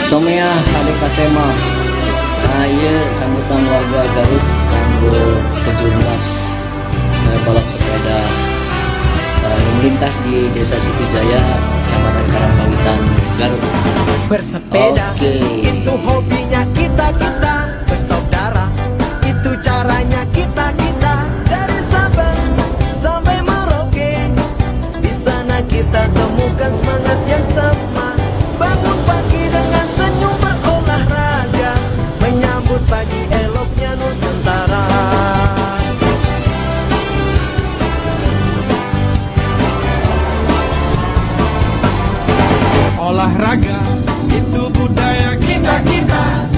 Somea Hade Kasema. Nah iya sambutan warga Garut kanggo ke-17 balap sepeda melintas di Desa Situjaya, Kecamatan Karangpawitan, Garut. Bersepeda itu hobinya kita-kita, bersaudara itu caranya kita-kita. Dari Sabang sampai Merauke, di sana kita temukan semangat yang sama. Bangun pagi dengan senyum berolahraga, menyambut pagi eloknya Nusantara. Olahraga itu budaya kita-kita.